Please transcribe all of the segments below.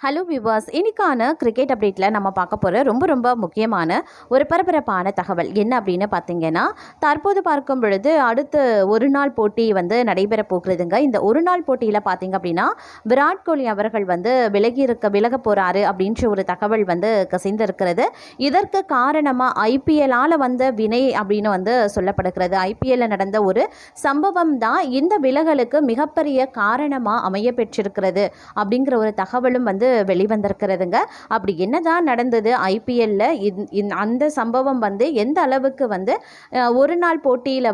Hello viewers, இன்னைக்கான cricket அப்டேட்டில் நம்ம பார்க்க போகிற ரொம்ப முக்கியமான ஒரு பரபரப்பான தகவல் என்ன அப்படின்னு பார்த்தீங்கன்னா, தற்போது பார்க்கும் பொழுது அடுத்து ஒரு நாள் போட்டி நடைபெற போகிறதுங்க. இந்த ஒரு நாள் போட்டியில் பார்த்தீங்க அப்படின்னா விராட் கோலி அவர்கள் விலக போகிறாரு அப்படின்ற ஒரு தகவல் கசிந்திருக்கிறது. இதற்கு காரணமாக ஐபிஎல்லால் வந்த வினை அப்படின்னு சொல்லப்படுகிறது. ஐபிஎல்ல நடந்த ஒரு சம்பவம் தான் இந்த விலகலுக்கு மிகப்பெரிய காரணமாக அமைய பெற்றிருக்கிறது அப்படிங்கிற ஒரு தகவலும் வெளிவந்திருக்கிறதுங்க. அப்படி என்னதான் நடந்தது ஐபிஎல்ல, அந்த சம்பவம் எந்த அளவுக்கு ஒரு நாள் போட்டியில்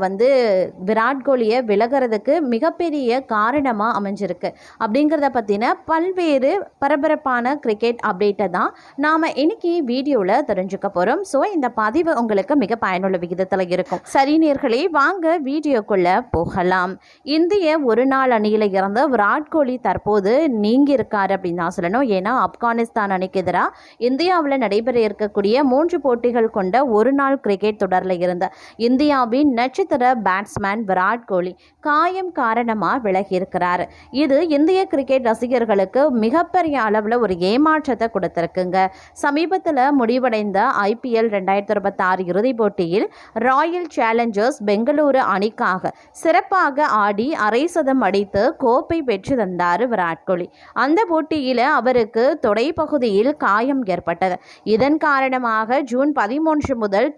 விராட் கோலியை விலகிறதுக்கு மிகப்பெரிய காரணமாக அமைஞ்சிருக்கு அப்படிங்கிறத பற்றின பல்வேறு பரபரப்பான கிரிக்கெட் அப்டேட்டை தான் நாம் இன்னைக்கு வீடியோவில் தெரிஞ்சுக்க போகிறோம். ஸோ இந்த பதிவு உங்களுக்கு மிக பயனுள்ள விகிதத்தில் இருக்கும். சரி நேயர்களே, வாங்க வீடியோக்குள்ள போகலாம். இந்திய ஒரு நாள் அணியில் இருந்து விராட் கோலி தற்போது நீங்கி இருக்காரு அப்படின்னு தான் சொல்லணும். ஏன்னா ஆப்கானிஸ்தான் அணிக்கு எதிராக இந்தியாவில் நடைபெற இருக்கக்கூடிய 3 போட்டிகள் கொண்ட ஒரு நாள் கிரிக்கெட் தொடரில் இருந்த இந்தியாவின் நட்சத்திர பேட்ஸ்மேன் விராட் கோலி காயம் காரணமாக விலகி இருக்கிறார். இது இந்திய கிரிக்கெட் ரசிகர்களுக்கு மிகப்பெரிய அளவில் ஒரு ஏமாற்றத்தை கொடுத்திருக்குங்க. சமீபத்தில் முடிவடைந்த ஐபிஎல் 2026 இறுதிப் போட்டியில் ராயல் சேலஞ்சர்ஸ் பெங்களூரு அணிக்காக சிறப்பாக ஆடி அரை சதம் அடித்து கோப்பை பெற்று தந்தார் விராட் கோலி. அந்த போட்டியில் அவருக்கு தொடை பகுதியில் காயம் ஏற்பட்டது. இதன் காரணமாக ஜூன் 13 முதல்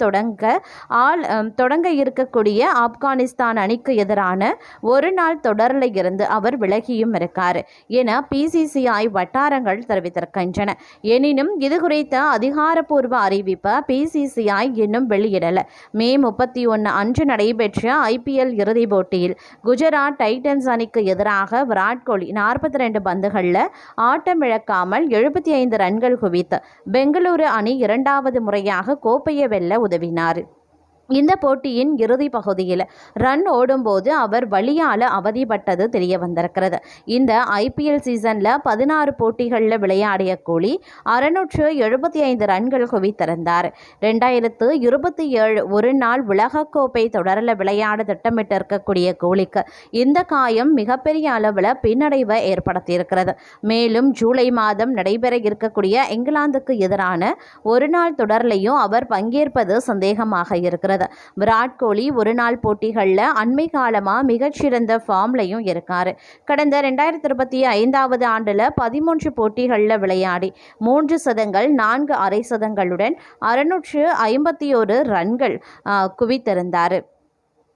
தொடங்க இருக்கக்கூடிய ஆப்கானிஸ்தான் அணிக்கு எதிரான ஒரு நாள் தொடரில் இருந்து அவர் விலகியும் இருக்கார் என பிசிசிஐ வட்டாரங்கள் தெரிவித்திருக்கின்றன. எனினும் இது குறித்த அதிகாரப்பூர்வ அறிவிப்பை பிசிசிஐ இன்னும் வெளியிடல. மே 31 அன்று நடைபெற்ற ஐபிஎல் இறுதிப் போட்டியில் குஜராத் டைட்டன்ஸ் அணிக்கு எதிராக விராட் கோலி 42 பந்துகளில் ஆட்டமிழக்காமல் 75 ரன்கள் குவித்து பெங்களூரு அணி 2வது முறையாக கோப்பையை வெல்ல உதவினார். இந்த போட்டியின் இறுதி பகுதியில் ரன் ஓடும்போது அவர் வலியால் அவதிப்பட்டது தெரிய வந்திருக்கிறது. இந்த ஐபிஎல் சீசனில் 16 போட்டிகளில் விளையாடிய கோலி 675 ரன்கள் குவித்திருந்தார். 2027 ஒரு நாள் உலகக்கோப்பை தொடரில் விளையாட திட்டமிட்டிருக்கக்கூடிய கோலிக்கு இந்த காயம் மிகப்பெரிய அளவில் பின்னடைவை ஏற்படுத்தியிருக்கிறது. மேலும் ஜூலை மாதம் நடைபெற இருக்கக்கூடிய இங்கிலாந்துக்கு எதிரான ஒரு நாள் தொடரிலையும் அவர் பங்கேற்பது சந்தேகமாக இருக்கிறது. விராட் கோலி ஒரு நாள் போட்டிகளில் அண்மை காலமாக மிகச்சிறந்த ஃபார்ம்லையும் இருக்காரு. கடந்த 2025 ஆண்டில் 13 போட்டிகளில் விளையாடி 3 சதங்கள் 4 அரை சதங்களுடன் 651 ரன்கள் குவித்திருந்தார்.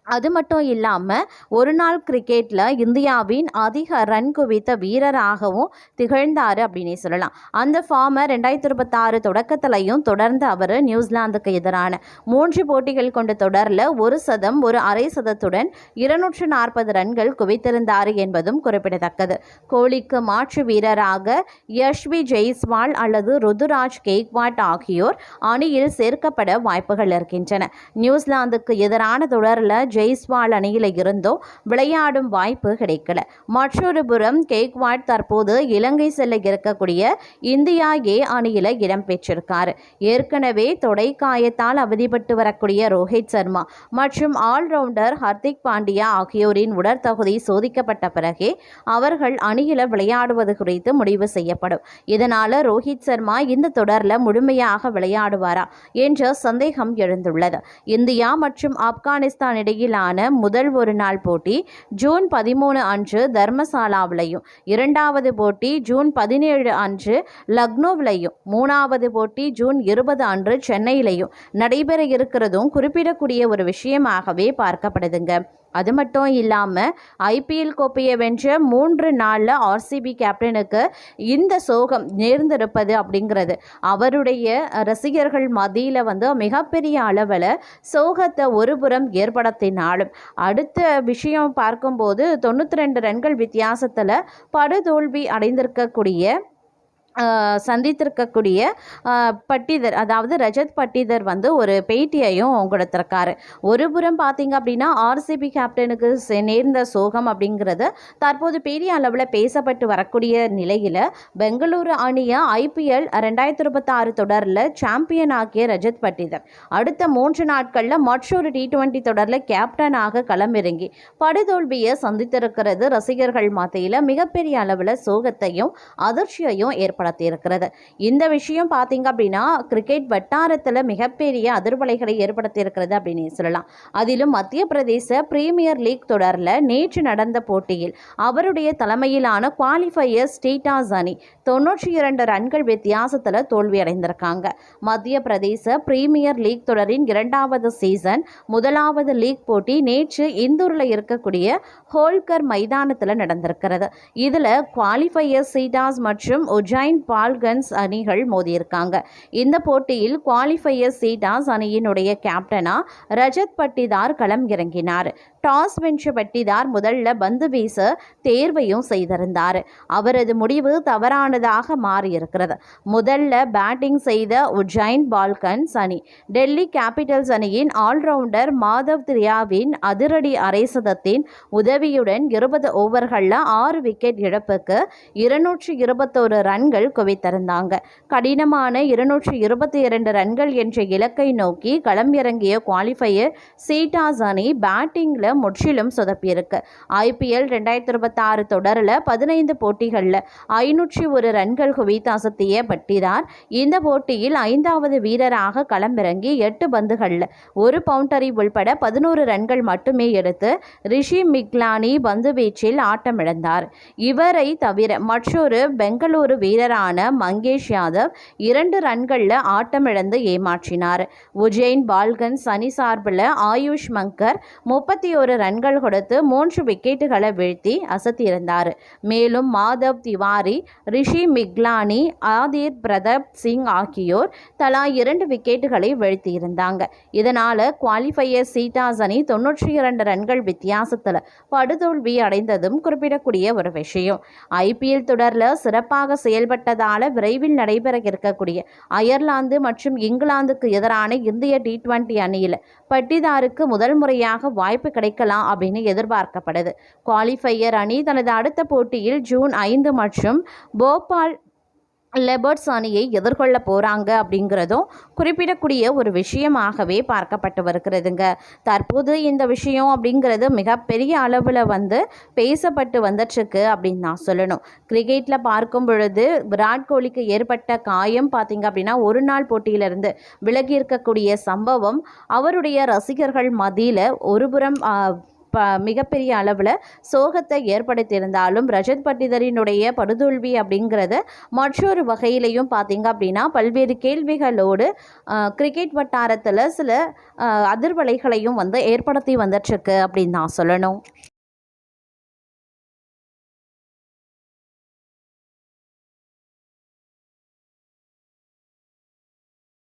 அது மட்டும் இல்லாமல் ஒரு நாள் கிரிக்கெட்டில் இந்தியாவின் அதிக ரன் குவித்த வீரராகவும் திகழ்ந்தார் அப்படின்னே சொல்லலாம். அந்த ஃபார்மை 2026 தொடக்கத்திலையும் தொடர்ந்து அவர் நியூசிலாந்துக்கு எதிரான 3 போட்டிகள் கொண்ட தொடரில் 1 சதம் 1 அரை சதத்துடன் 240 ரன்கள் குவித்திருந்தார் என்பதும் குறிப்பிடத்தக்கது. கோலிக்கு மாற்று வீரராக யஷ்வி ஜெய்ஸ்வால் அல்லது ருதுராஜ் கெய்க்வாட் ஆகியோர் அணியில் சேர்க்கப்பட வாய்ப்புகள் இருக்கின்றன. நியூசிலாந்துக்கு எதிரான தொடரில் ஜெய்ஸ்வால் அணியில் இருந்தோ விளையாடும் வாய்ப்பு கிடைக்கல. மற்றொரு புறம் கெய்க்வாட் தற்போது இலங்கை செல்ல இருக்கக்கூடிய இந்தியா ஏ அணியில் இடம்பெற்றிருக்கார். ஏற்கனவே தொடை காயத்தால் அவதிப்பட்டு வரக்கூடிய ரோஹித் சர்மா மற்றும் ஆல்ரவுண்டர் ஹர்திக் பாண்டியா ஆகியோரின் உடற்தகுதி சோதிக்கப்பட்ட பிறகே அவர்கள் அணியில் விளையாடுவது குறித்து முடிவு செய்யப்படும். இதனால ரோஹித் சர்மா இந்த தொடரில் முழுமையாக விளையாடுவாரா என்ற சந்தேகம் எழுந்துள்ளது. இந்தியா மற்றும் ஆப்கானிஸ்தான் இடையிலான முதல் ஒரு நாள் போட்டி ஜூன் 13 அன்று தர்மசாலாவிலையும், 2வது போட்டி ஜூன் 17 அன்று லக்னோவிலையும், 3வது போட்டி ஜூன் 20 அன்று சென்னையிலையும் நடைபெற இருக்கிறதும் குறிப்பிடக்கூடிய ஒரு விஷயமாகவே பார்க்கப்படுதுங்க. அது மட்டும் இல்லாமல் ஐபிஎல் கோப்பையை வென்ற 3 நாளில் ஆர்சிபி கேப்டனுக்கு இந்த சோகம் நேர்ந்திருப்பது அப்படிங்கிறது அவருடைய ரசிகர்கள் மத்தியில் மிகப்பெரிய அளவில் சோகத்தை ஒருபுறம் ஏற்படுத்தினாலும், அடுத்த விஷயம் பார்க்கும்போது 92 ரன்கள் வித்தியாசத்தில் படுதோல்வி அடைந்திருக்கக்கூடிய சந்தித்திருக்கக்கூடிய பட்டிதர், அதாவது ரஜத் பட்டிதர் ஒரு பேட்டியையும் கொடுத்திருக்காரு. ஒருபுறம் பார்த்தீங்க அப்படின்னா ஆர்சிபி கேப்டனுக்கு நேர்ந்த சோகம் அப்படிங்கிறது தற்போது பெரிய அளவில் பேசப்பட்டு வரக்கூடிய நிலையில் பெங்களூரு அணியை ஐபிஎல் 2026 தொடரில் சாம்பியன் ஆக்கிய ரஜத் பட்டிதர் அடுத்த 3 நாட்களில் மற்றொரு T20 தொடரில் கேப்டனாக களமிறங்கி படுதோல்வியை சந்தித்திருக்கிறது ரசிகர்கள் மத்தியில் மிகப்பெரிய அளவில் சோகத்தையும் அதிர்ச்சியையும் ஏற்படுத்த ஏற்படுத்தியிருக்கிறது. இந்த விஷயம் பார்த்தீங்க அப்படின்னா கிரிக்கெட் வட்டாரத்தில் மிகப்பெரிய அதிர்வலைகளை ஏற்படுத்தியிருக்கிறது அப்படின்னு சொல்லலாம். அதிலும் மத்திய பிரதேச பிரீமியர் லீக் தொடரில் நேற்று நடந்த போட்டியில் அவருடைய தலைமையிலான குவாலிஃபையர் ஸ்டேட்டாஸ் அணி 92 ரன்கள் வித்தியாசத்தில் தோல்வியடைந்திருக்காங்க. மத்திய பிரதேச பிரீமியர் லீக் தொடரின் 2வது சீசன் முதலாவது லீக் போட்டி நேற்று இந்தூரில் இருக்கக்கூடிய ஹோல்கர் மைதானத்தில் நடந்திருக்கிறது. இதில் குவாலிஃபையர் சீட்டாஸ் மற்றும் உஜைன் பால்கன்ஸ் அணிகள் மோதியிருக்காங்க. இந்த போட்டியில் குவாலிஃபையர் சீட்டாஸ் அணியினுடைய கேப்டனா ரஜத் பட்டிதார் களம் இறங்கினார். டாஸ் வென்ற பட்டிதார் முதல்ல பந்து வீச தேர்வையும் செய்திருந்தார். அவரது முடிவு தவறானதாக மாறியிருக்கிறது. முதல்ல பேட்டிங் செய்த உஜைன் பால்கன்ஸ் அணி டெல்லி கேபிட்டல்ஸ் அணியின் ஆல்ரவுண்டர் மாதவ் திரியாவின் அதிரடி அரை சதத்தின் உதவியுடன் 20 ஓவர்களில் 6 விக்கெட் இழப்புக்கு 221 ரன்கள் குவித்திருந்தாங்க. கடினமான 222 ரன்கள் என்ற இலக்கை நோக்கி களம் இறங்கிய குவாலிஃபையர் சீட்டாஸ் அணி பேட்டிங்கில் முற்றிலும் சொதப்பியிருக்கு. IPL 2026 தொடரில் 15 போட்டிகளில் 501 ரன்கள் குவித்து அசத்திய பட்டிதார் இந்த போட்டியில் 5வது வீரராக களமிறங்கி 8 பந்துகளில் 1 பவுண்டரி உள்பட 11 ரன்கள் மட்டுமே எடுத்து ரிஷி மிக்லானி பந்து வீச்சில் ஆட்டமிழந்தார். இவரை தவிர மற்றொரு பெங்களூரு வீரரான மங்கேஷ் யாதவ் 2 ரன்களில் ஆட்டமிழந்து ஏமாற்றினார். உஜைன் பால்கன்ஸ் அணி சார்பில் ஆயுஷ் மங்கர் 31 ரன்கள் கொடுத்து 3 விக்கெட்டுகளை வீழ்த்தி அசத்தியிருந்தார். மேலும் மாதவ் திவாரி, ரிஷி மிக்லானி, ஆதிர் பிரதப் சிங் ஆகியோர் தலா 2 விக்கெட்டுகளை வீழ்த்தியிருந்தாங்க. இதனால் குவாலிஃபையர் சீட்டாஸ் அணி 92 ரன்கள் வித்தியாசத்தில் படுதோல்வி அடைந்ததும் குறிப்பிடக்கூடிய ஒரு விஷயம். IPL தொடரில் சிறப்பாக செயல்பட்டதால் விரைவில் நடைபெற இருக்கக்கூடிய அயர்லாந்து மற்றும் இங்கிலாந்துக்கு எதிரான இந்திய T20 அணியில் பட்டிதாருக்கு முதல் முறையாக வாய்ப்பு கிடைக்கலாம் அப்படின்னு எதிர்பார்க்கப்படுது. குவாலிஃபையர் அணி தனது அடுத்த போட்டியில் ஜூன் 5 மற்றும் போபால் லெபர்ட்ஸ் அணியை எதிர்கொள்ள போகிறாங்க அப்படிங்கிறதும் குறிப்பிடக்கூடிய ஒரு விஷயமாகவே பார்க்கப்பட்டு வருகிறதுங்க. தற்போது இந்த விஷயம் அப்படிங்கிறது மிகப்பெரிய அளவில் பேசப்பட்டு வந்துட்டுருக்கு அப்படின்னு நான் சொல்லணும். கிரிக்கெட்டில் பார்க்கும் பொழுது விராட் கோலிக்கு ஏற்பட்ட காயம் பார்த்திங்க அப்படின்னா ஒரு நாள் போட்டியிலிருந்து விலகி இருக்கக்கூடிய சம்பவம் அவருடைய ரசிகர்கள் மத்தியில் ஒருபுறம் மிகப்பெரிய அளவில் சோகத்தை ஏற்படுத்தியிருந்தாலும் ரஜத் பட்டிதரினுடைய படுதோல்வி அப்படிங்கிறது மற்றொரு வகையிலையும் பார்த்திங்க அப்படின்னா பல்வேறு கேள்விகளோடு கிரிக்கெட் வட்டாரத்தில் சில அதிர்வலைகளையும் ஏற்படுத்தி வந்துட்டுருக்கு அப்படின்னு நான் சொல்லணும்.